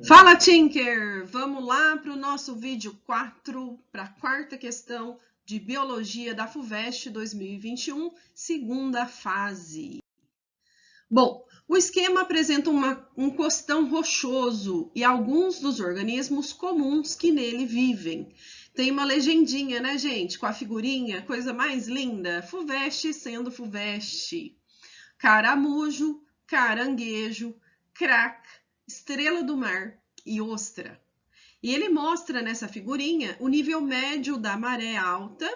Fala, Tinker! Vamos lá para o nosso vídeo 4, para a quarta questão de Biologia da FUVEST 2021, segunda fase. Bom, o esquema apresenta um costão rochoso e alguns dos organismos comuns que nele vivem. Tem uma legendinha, né, gente? Com a figurinha, coisa mais linda. FUVEST sendo FUVEST. Caramujo, caranguejo, crack, estrela do mar e ostra. E ele mostra nessa figurinha o nível médio da maré alta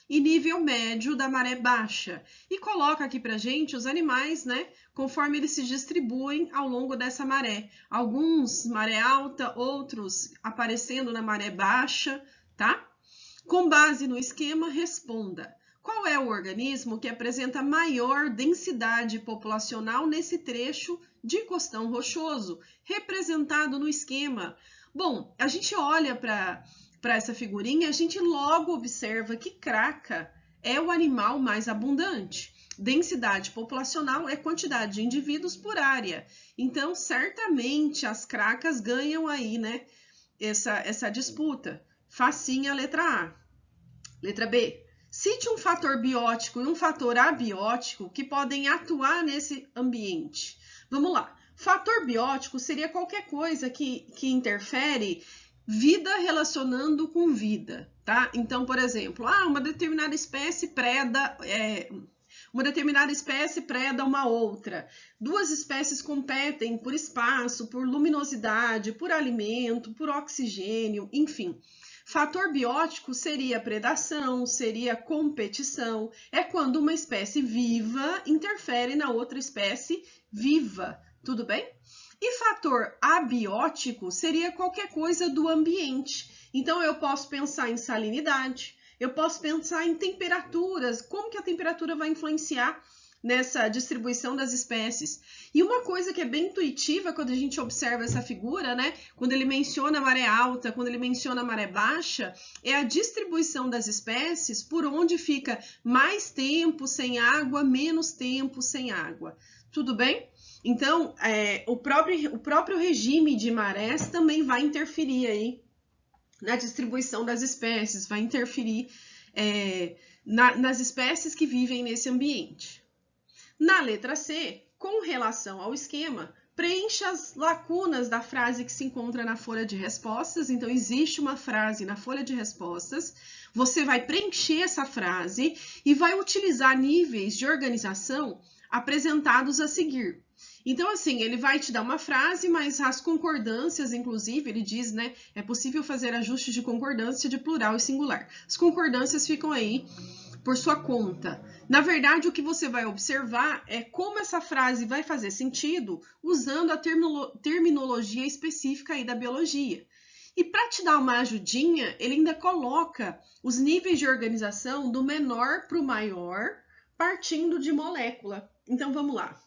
e nível médio da maré baixa. E coloca aqui pra gente os animais, né, conforme eles se distribuem ao longo dessa maré. Alguns maré alta, outros aparecendo na maré baixa, tá? Com base no esquema, responda. Qual é o organismo que apresenta maior densidade populacional nesse trecho de costão rochoso, representado no esquema? Bom, a gente olha para essa figurinha, a gente logo observa que craca é o animal mais abundante. Densidade populacional é quantidade de indivíduos por área. Então, certamente, as cracas ganham aí, né, essa disputa. Facinha a letra A. Letra B. Cite um fator biótico e um fator abiótico que podem atuar nesse ambiente. Vamos lá. Fator biótico seria qualquer coisa que interfere vida relacionando com vida, tá? Então, por exemplo, uma determinada espécie preda uma outra. Duas espécies competem por espaço, por luminosidade, por alimento, por oxigênio, enfim. Fator biótico seria predação, seria competição. É quando uma espécie viva interfere na outra espécie viva. Tudo bem? E fator abiótico seria qualquer coisa do ambiente. Então, eu posso pensar em salinidade, eu posso pensar em temperaturas, como que a temperatura vai influenciar nessa distribuição das espécies. E uma coisa que é bem intuitiva quando a gente observa essa figura, né? Quando ele menciona a maré alta, quando ele menciona a maré baixa, é a distribuição das espécies por onde fica mais tempo sem água, menos tempo sem água. Tudo bem? Então, o próprio regime de marés também vai interferir aí na distribuição das espécies, vai interferir nas espécies que vivem nesse ambiente. Na letra C, com relação ao esquema, preencha as lacunas da frase que se encontra na folha de respostas. Então, existe uma frase na folha de respostas, você vai preencher essa frase e vai utilizar níveis de organização apresentados a seguir. Então, assim, ele vai te dar uma frase, mas as concordâncias, inclusive, ele diz, né, é possível fazer ajustes de concordância de plural e singular. As concordâncias ficam aí por sua conta. Na verdade, o que você vai observar é como essa frase vai fazer sentido usando a terminologia específica aí da biologia. E para te dar uma ajudinha, ele ainda coloca os níveis de organização do menor para o maior, partindo de molécula. Então, vamos lá.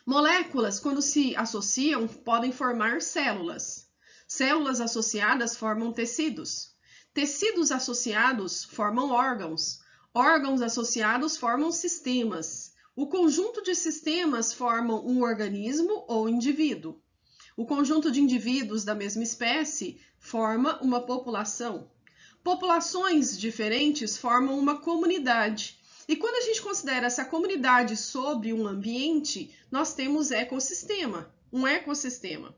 Moléculas, quando se associam, podem formar células. Células associadas formam tecidos. Tecidos associados formam órgãos. Órgãos associados formam sistemas. O conjunto de sistemas formam um organismo ou indivíduo. O conjunto de indivíduos da mesma espécie forma uma população. Populações diferentes formam uma comunidade. E quando a gente considera essa comunidade sobre um ambiente, nós temos ecossistema, um ecossistema.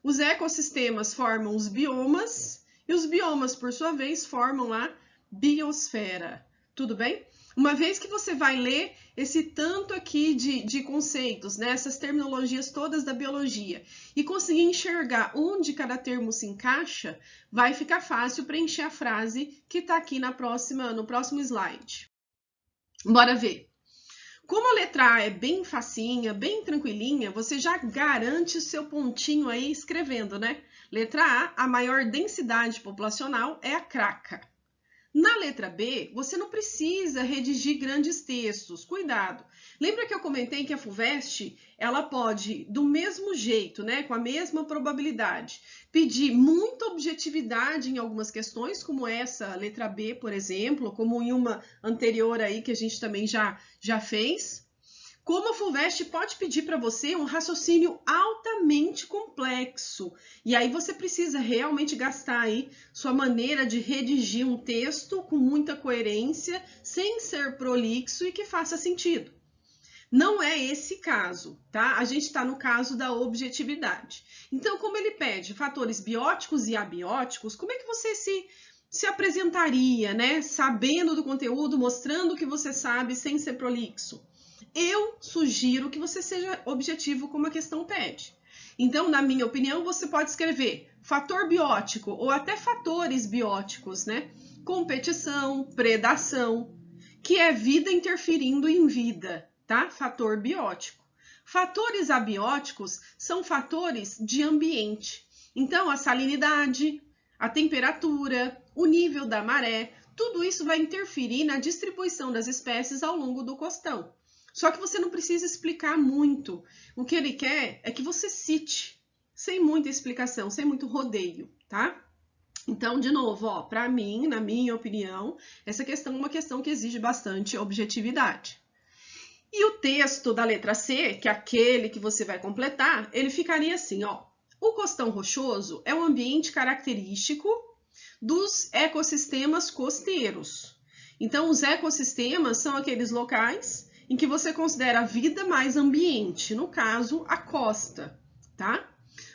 Os ecossistemas formam os biomas e os biomas, por sua vez, formam a biosfera. Tudo bem? Uma vez que você vai ler esse tanto aqui de conceitos, né, essas terminologias todas da biologia, e conseguir enxergar onde cada termo se encaixa, vai ficar fácil preencher a frase que está aqui no próximo slide. Bora ver. Como a letra A é bem facinha, bem tranquilinha, você já garante o seu pontinho aí escrevendo, né? Letra A maior densidade populacional é a craca. Na letra B, você não precisa redigir grandes textos, cuidado. Lembra que eu comentei que a FUVEST, ela pode, do mesmo jeito, né, com a mesma probabilidade, pedir muita objetividade em algumas questões, como essa letra B, por exemplo, como em uma anterior aí que a gente também já fez, Como a FUVEST pode pedir para você um raciocínio altamente complexo. E aí você precisa realmente gastar aí sua maneira de redigir um texto com muita coerência, sem ser prolixo e que faça sentido. Não é esse caso, tá? A gente está no caso da objetividade. Então, como ele pede fatores bióticos e abióticos, como é que você se apresentaria, né? Sabendo do conteúdo, mostrando o que você sabe, sem ser prolixo? Eu sugiro que você seja objetivo como a questão pede. Então, na minha opinião, você pode escrever fator biótico ou até fatores bióticos, né? Competição, predação, que é vida interferindo em vida, tá? Fator biótico. Fatores abióticos são fatores de ambiente. Então, a salinidade, a temperatura, o nível da maré, tudo isso vai interferir na distribuição das espécies ao longo do costão. Só que você não precisa explicar muito. O que ele quer é que você cite, sem muita explicação, sem muito rodeio, tá? Então, de novo, ó, para mim, na minha opinião, essa questão é uma questão que exige bastante objetividade. E o texto da letra C, que é aquele que você vai completar, ele ficaria assim, ó. O costão rochoso é um ambiente característico dos ecossistemas costeiros. Então, os ecossistemas são aqueles locais em que você considera a vida mais ambiente, no caso, a costa, tá?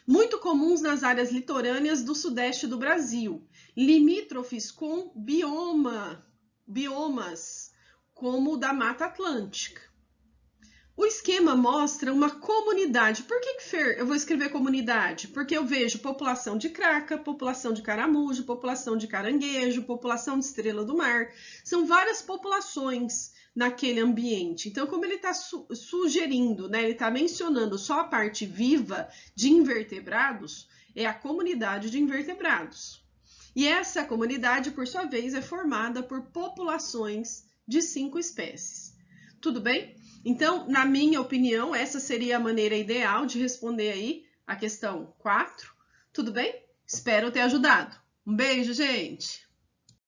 Muito comuns nas áreas litorâneas do sudeste do Brasil, limítrofes com biomas, como o da Mata Atlântica. O esquema mostra uma comunidade. Por que, Fer, eu vou escrever comunidade? Porque eu vejo população de craca, população de caramujo, população de caranguejo, população de estrela do mar. São várias populações naquele ambiente. Então, como ele está sugerindo, né, ele está mencionando só a parte viva de invertebrados, é a comunidade de invertebrados. E essa comunidade, por sua vez, é formada por populações de 5 espécies. Tudo bem? Então, na minha opinião, essa seria a maneira ideal de responder aí a questão 4. Tudo bem? Espero ter ajudado. Um beijo, gente!